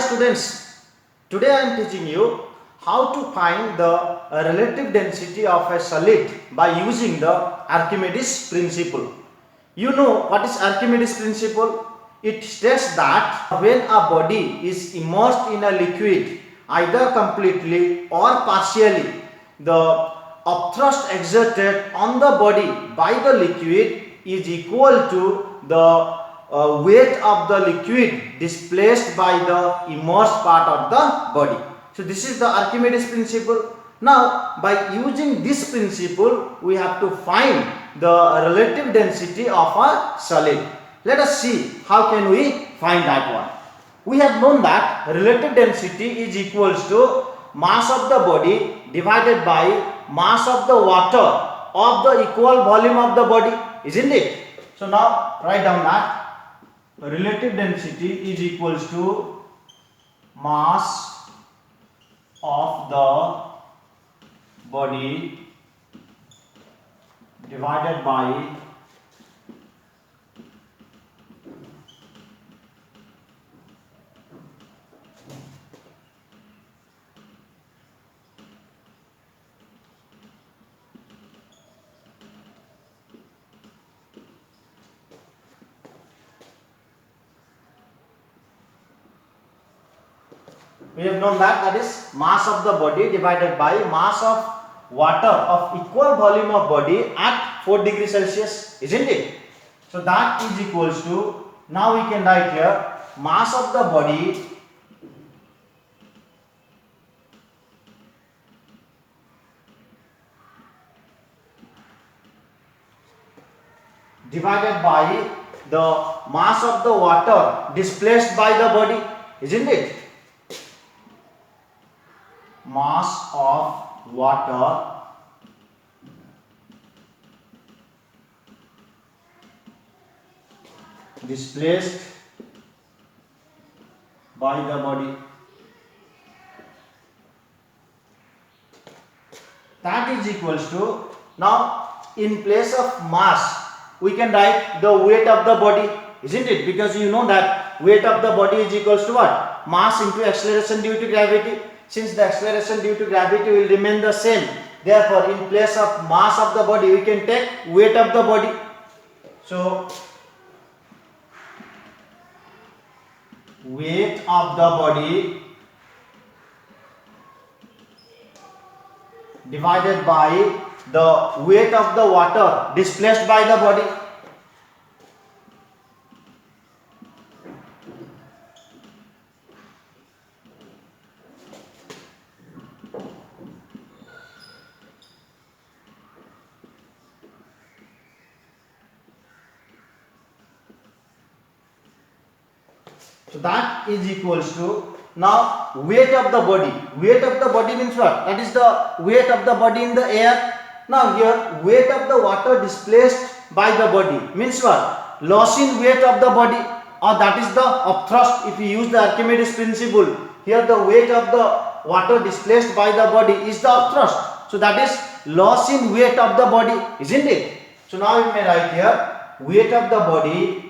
students, today I am teaching you how to find the relative density of a solid by using the Archimedes principle. You know what is Archimedes principle? It states that when a body is immersed in a liquid, either completely or partially, the upthrust exerted on the body by the liquid is equal to the weight of the liquid displaced by the immersed part of the body. So this is the Archimedes principle. Now by using this principle we have to find the relative density of a solid. Let us see how can we find that one. We have known that relative density is equals to mass of the body divided by mass of the water of the equal volume of the body, isn't it? So now write down that relative density is equals to mass of the body divided by we have known that is mass of the body divided by mass of water of equal volume of body at 4 degrees Celsius, isn't it? So that is equals to, now we can write here mass of the body divided by the mass of the water displaced by the body, isn't it? Mass of water displaced by the body. That is equals to, now in place of mass we can write the weight of the body, isn't it? Because you know that weight of the body is equals to what? Mass into acceleration due to gravity. Since the acceleration due to gravity will remain the same, therefore in place of mass of the body we can take weight of the body. So weight of the body divided by the weight of the water displaced by the body. So that is equals to, now weight of the body. Weight of the body means what? That is the weight of the body in the air. Now here weight of the water displaced by the body means what? Loss in weight of the body, or that is the upthrust. If we use the Archimedes principle, here the weight of the water displaced by the body is the upthrust. So that is loss in weight of the body, isn't it? So now we may write here weight of the body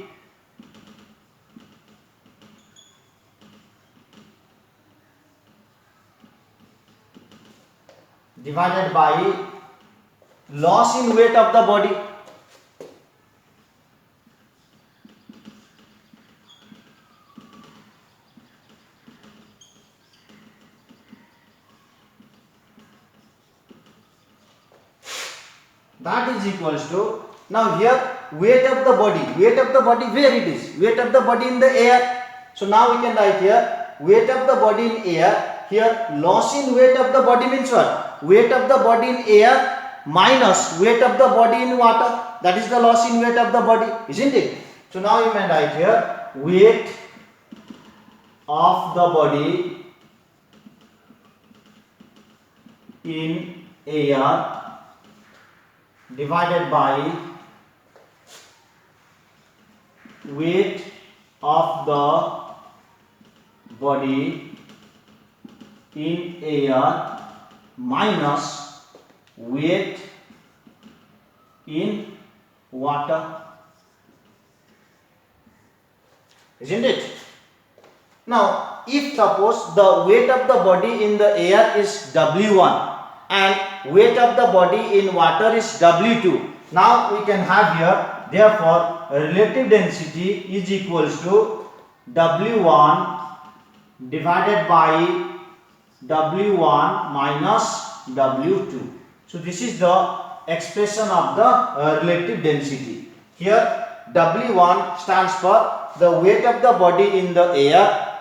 divided by loss in weight of the body. That is equals to, now here weight of the body. Weight of the body, where it is? Weight of the body in the air. So now we can write here weight of the body in air. Here loss in weight of the body means what? Weight of the body in air minus weight of the body in water. That is the loss in weight of the body, isn't it? So now you may write here weight of the body in air divided by weight of the body in air minus weight in water, isn't it? Now if suppose the weight of the body in the air is W1 and weight of the body in water is W2, now we can have here, therefore relative density is equals to W1 divided by W1 minus W2. So this is the expression of the relative density. Here W1 stands for the weight of the body in the air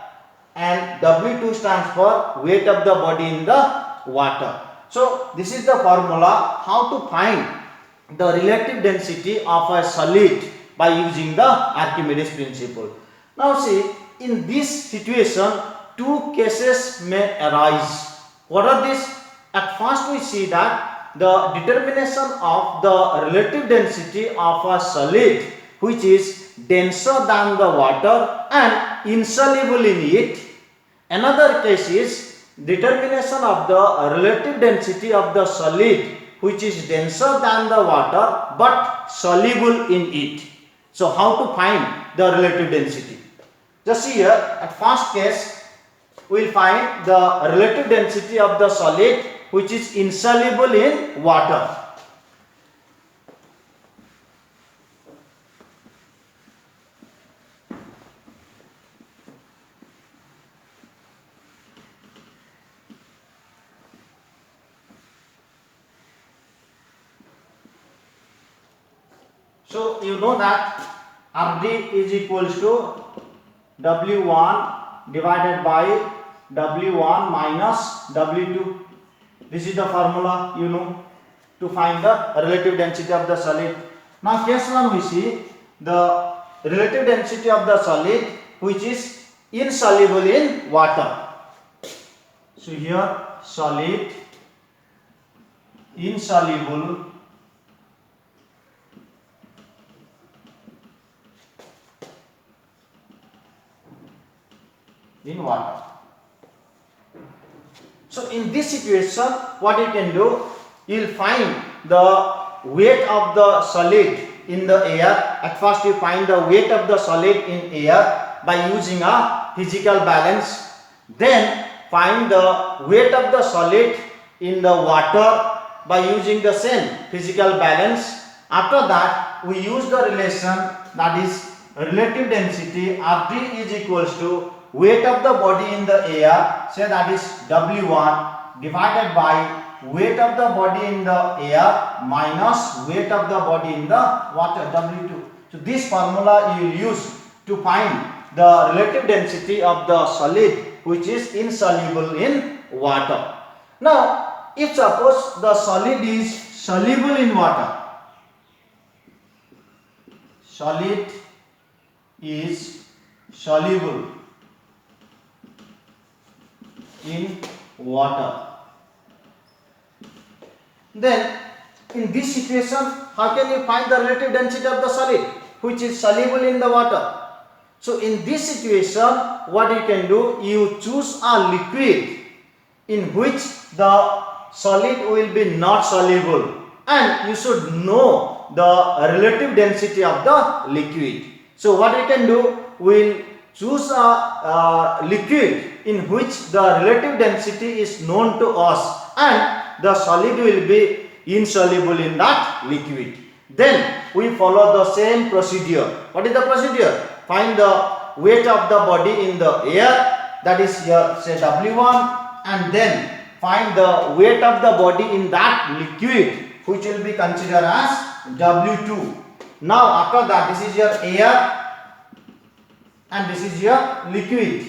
and W2 stands for weight of the body in the water. So this is the formula how to find the relative density of a solid by using the Archimedes principle. Now see, in this situation two cases may arise. What are these? At first we see that the determination of the relative density of a solid which is denser than the water and insoluble in it. Another case is determination of the relative density of the solid which is denser than the water but soluble in it. So how to find the relative density? Just see here, at first case we will find the relative density of the solid which is insoluble in water. So you know that Rd is equals to W1 divided by W1 minus W2. This is the formula you know to find the relative density of the solid. Now case 1 we see the relative density of the solid which is insoluble in water. So here solid insoluble in water. So in this situation what you can do, you will find the weight of the solid in the air. At first you find the weight of the solid in air by using a physical balance. Then find the weight of the solid in the water by using the same physical balance. After that we use the relation, that is relative density Rd is equals to weight of the body in the air, say that is W1 divided by weight of the body in the air minus weight of the body in the water, W2. So this formula you will use to find the relative density of the solid which is insoluble in water. Now if suppose the solid is soluble in water, solid is soluble in water, then in this situation how can you find the relative density of the solid which is soluble in the water? So in this situation what you can do, you choose a liquid in which the solid will be not soluble and you should know the relative density of the liquid. So what we can do, we will choose a liquid in which the relative density is known to us and the solid will be insoluble in that liquid. Then we follow the same procedure. What is the procedure? Find the weight of the body in the air, that is here say W1, and then find the weight of the body in that liquid which will be considered as W2. Now after that, this is your air and this is your liquid.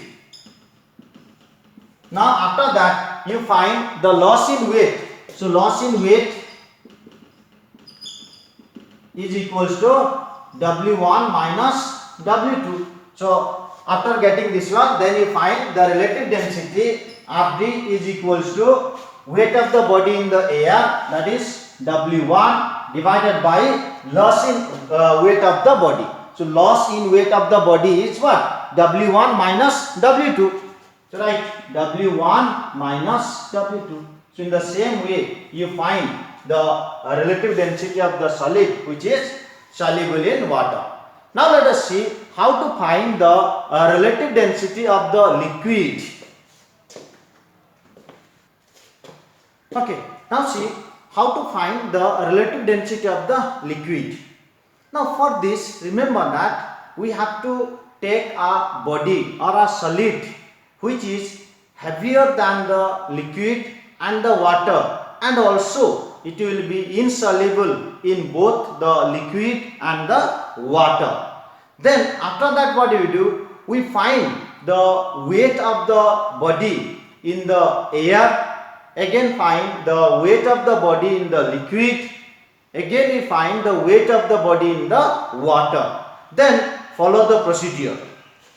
Now after that you find the loss in weight. So loss in weight is equals to W1 minus W2. So after getting this one, then you find the relative density Rd is equals to weight of the body in the air, that is W1 divided by loss in weight of the body. So loss in weight of the body is what? W1 minus W2. So right, W1 minus W2. So in the same way you find the relative density of the solid which is soluble in water. Now let us see how to find the relative density of the liquid. Okay, now see how to find the relative density of the liquid. Now for this, remember that we have to take a body or a solid which is heavier than the liquid and the water, and also it will be insoluble in both the liquid and the water. Then after that, what do we do? We find the weight of the body in the air, again find the weight of the body in the liquid, again we find the weight of the body in the water. Then follow the procedure.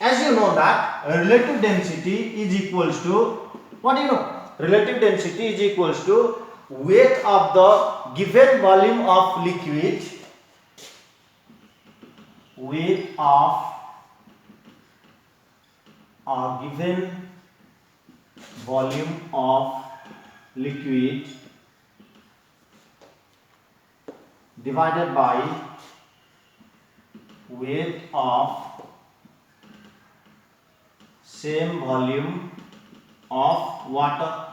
As you know that relative density is equals to, what do you know? Relative density is equals to weight of the given volume of liquid, weight of a given volume of liquid divided by weight of same volume of water.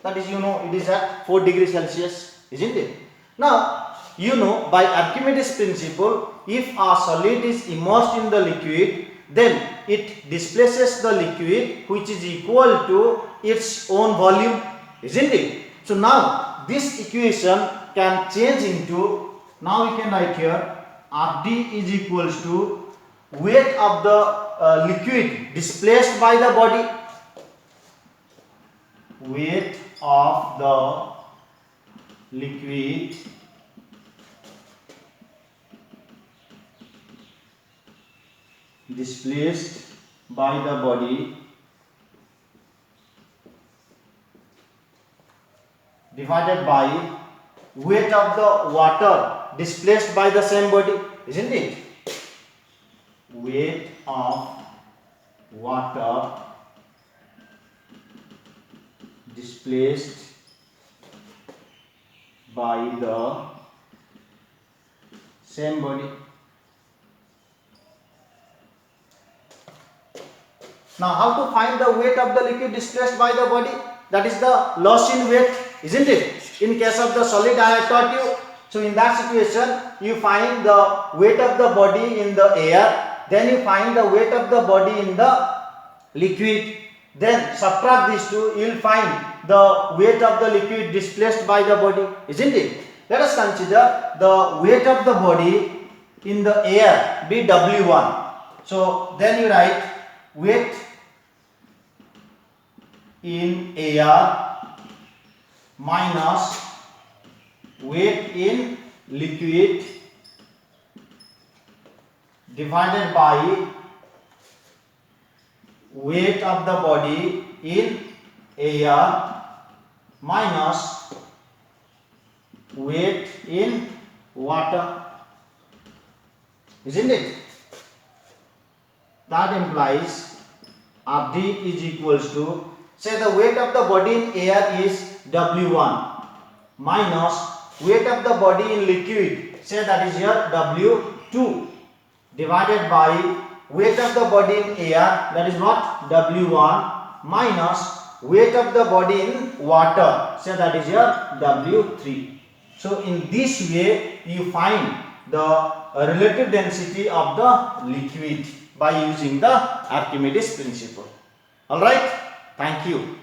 That is, you know, it is at 4 degrees Celsius, isn't it? Now, you know, by Archimedes principle, if a solid is immersed in the liquid, then it displaces the liquid which is equal to its own volume, isn't it? So now this equation can change into, now we can write here Rd is equals to weight of the liquid displaced by the body, weight of the liquid displaced by the body divided by weight of the water displaced by the same body, isn't it? Weight of water displaced by the same body. Now how to find the weight of the liquid displaced by the body? That is the loss in weight, isn't it? In case of the solid, I have taught you. So in that situation, you find the weight of the body in the air, then you find the weight of the body in the liquid, then subtract these two, you will find the weight of the liquid displaced by the body, isn't it? Let us consider the weight of the body in the air be W1. So then you write weight in air minus weight in liquid divided by weight of the body in air minus weight in water, isn't it? That implies Rd is equals to, say the weight of the body in air is W1 minus weight of the body in liquid, say that is here W2, divided by weight of the body in air, that is what, W1 minus weight of the body in water, say that is here W3. So in this way you find the relative density of the liquid by using the Archimedes principle. Alright, thank you.